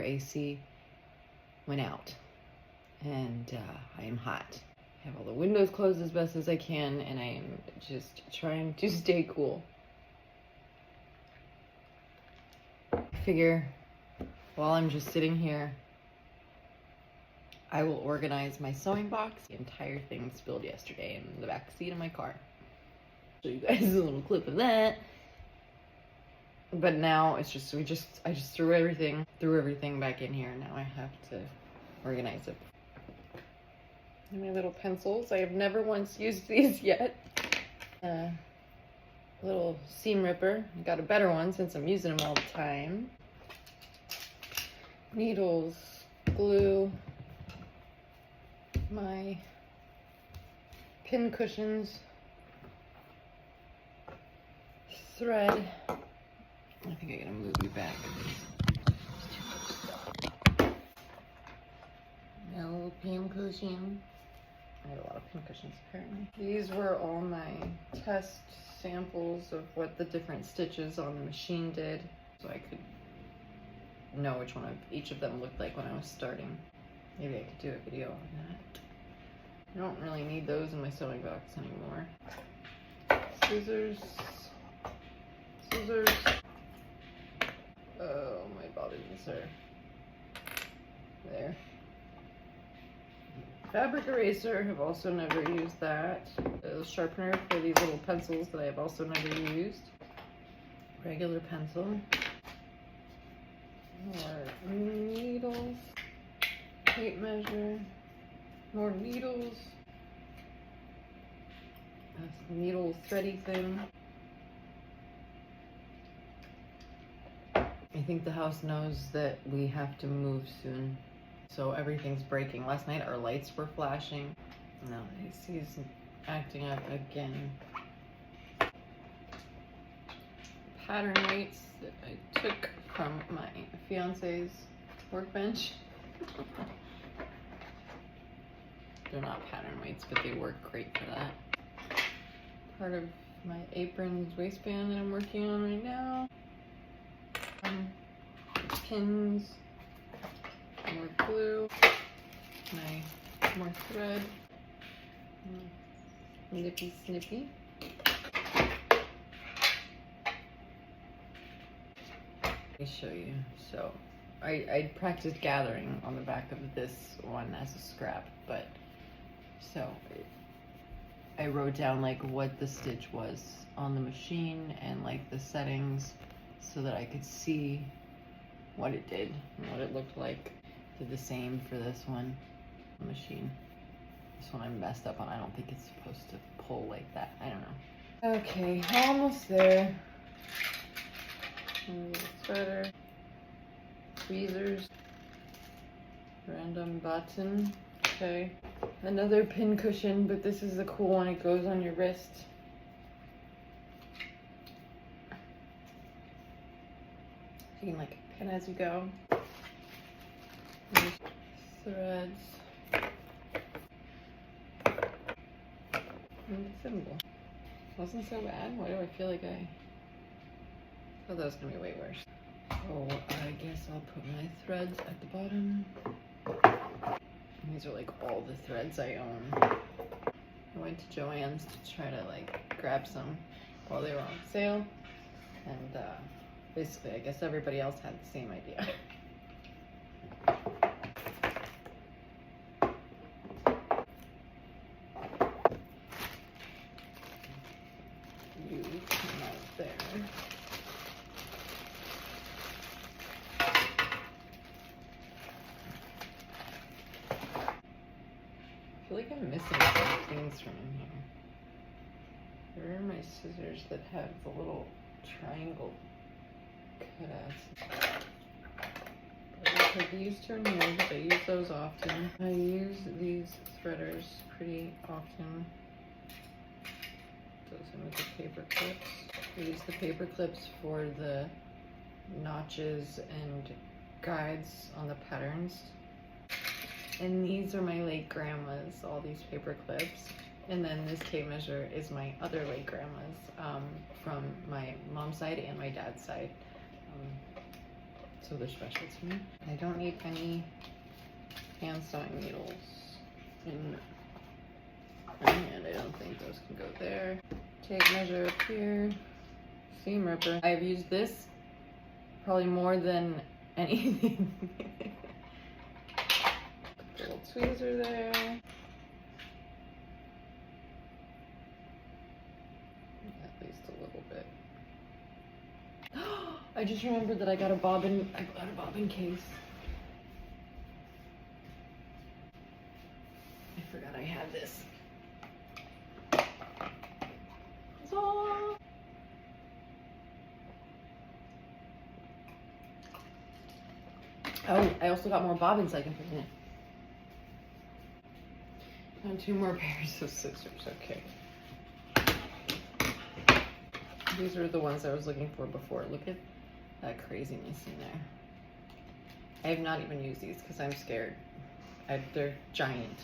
AC went out, and I am hot. I have all the windows closed as best as I can, and I am just trying to stay cool. I figure while I'm just sitting here, I will organize my sewing box. The entire thing spilled yesterday in the back seat of my car. Show you guys a little clip of that. But now it's just, I just threw everything back in here. Now I have to organize it. And my little pencils. I have never once used these yet. Little seam ripper. I got a better one since I'm using them all the time. Needles, glue, my pin cushions, thread. I think I gotta move you back. No pin cushion. I have a lot of pin cushions apparently. These were all my test samples of what the different stitches on the machine did, so I could know which one of each of them looked like when I was starting. Maybe I could do a video on that. I don't really need those in my sewing box anymore. Scissors. Oh, my bobbins are there. Fabric eraser, have also never used that. A sharpener for these little pencils that I have also never used. Regular pencil. More needles. Tape measure. More needles. This needle thready thing. I think the house knows that we have to move soon, so everything's breaking. Last night our lights were flashing. Now the AC is acting up again. Pattern weights that I took from my fiance's workbench. They're not pattern weights, but they work great for that. Part of my apron's waistband that I'm working on right now. Pins, more glue, more thread, nippy snippy. Let me show you. So I practiced gathering on the back of this one as a scrap, but so I wrote down like what the stitch was on the machine and like the settings, so that I could see what it did and what it looked like. Did the same for this one machine. This one I messed up on. I don't think it's supposed to pull like that. I don't know. Okay, almost there. Sweater, tweezers, random button. Okay, another pin cushion, but this is the cool one. It goes on your wrist. You can like pin as you go. Threads. And the symbol. Wasn't so bad. Why do I feel like I thought that was gonna be way worse? Oh, I guess I'll put my threads at the bottom. And these are like all the threads I own. I went to Joann's to try to like grab some while they were on sale, and basically, I guess everybody else had the same idea. You come out there. I feel like I'm missing some things from in here. Where are my scissors that have the little triangle cutouts? I could use turn here because I use those often. I use these threaders pretty often. Goes in with the paper clips. I use the paper clips for the notches and guides on the patterns. And these are my late grandma's, all these paper clips. And then this tape measure is my other late grandma's, from my mom's side and my dad's side. so they're special to me. I don't need any hand sewing needles in my hand. I don't think those can go there. Tape measure up here. Seam ripper. I've used this probably more than anything. Little tweezer there. At least a little bit. I just remembered that I got a bobbin case. I forgot I had this. Oh, I also got more bobbins I can put in it. And 2 more pairs of scissors, okay. These are the ones I was looking for before. Look at that craziness in there. I have not even used these because I'm scared. They're giant.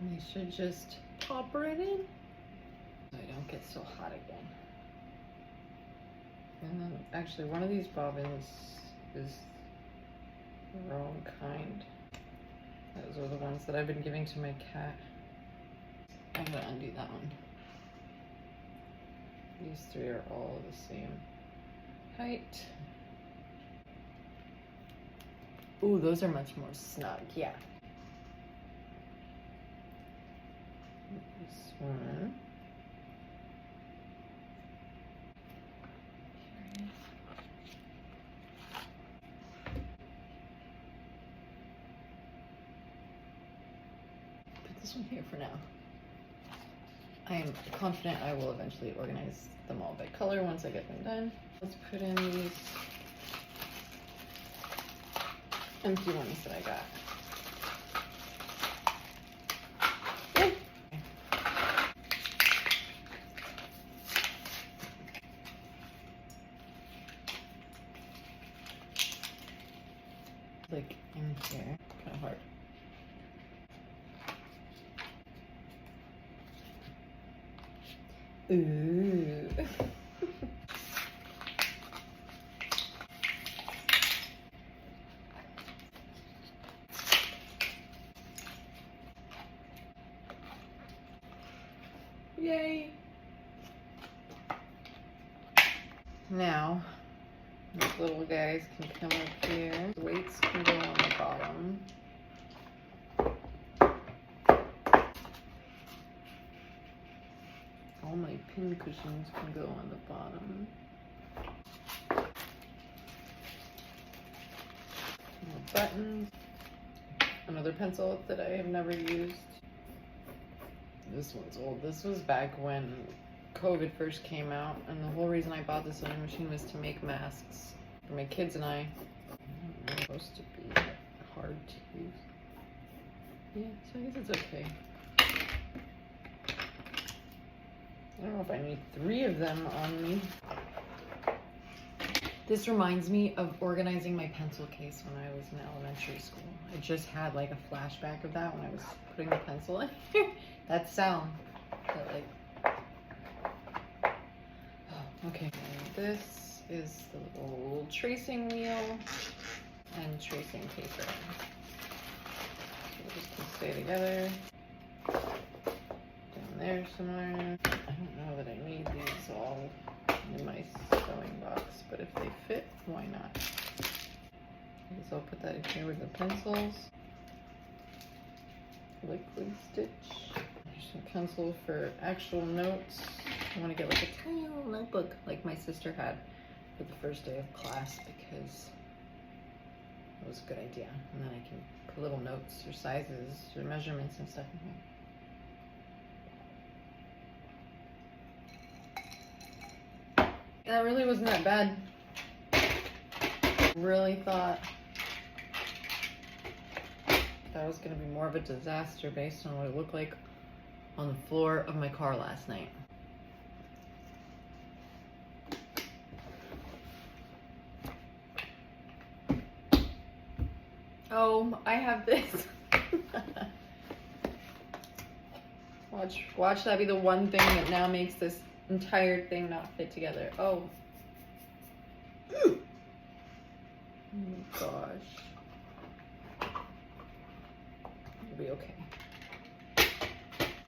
And I should just pop right in so I don't get so hot again. And then actually one of these bobbins is the wrong kind. Those are the ones that I've been giving to my cat. I'm gonna undo that one. These 3 are all the same height. Ooh, those are much more snug, yeah. This one. Put this one here for now. I am confident I will eventually organize them all by color once I get them done. Let's put in these empty ones that I got. Yay. Like in here, kind of hard. Ooh. Yay. Now, these little guys can come up here. The weights can go on the bottom. All my pin cushions can go on the bottom. More buttons. Another pencil that I have never used. This one's old. This was back when COVID first came out, and the whole reason I bought this sewing machine was to make masks for my kids and I. It's supposed to be hard to use. Yeah, so I guess it's okay. I don't know if I need 3 of them on me. This reminds me of organizing my pencil case when I was in elementary school. I just had like a flashback of that when I was putting the pencil in here. That sound. That like. Oh, okay. And this is the little tracing wheel and tracing paper. So this can stay together. Down there somewhere. I don't know that I need these all in my sewing box, but if they fit, why not? I guess I'll put that in here with the pencils. Liquid stitch. There's some pencil for actual notes. I want to get like a tiny little notebook like my sister had for the first day of class because it was a good idea. And then I can put little notes or sizes or measurements and stuff in here. That really wasn't that bad. Really thought that was going to be more of a disaster based on what it looked like on the floor of my car last night. Oh, I have this. Watch that be the one thing that now makes this entire thing not fit together. Oh, Oh my gosh. It'll be okay.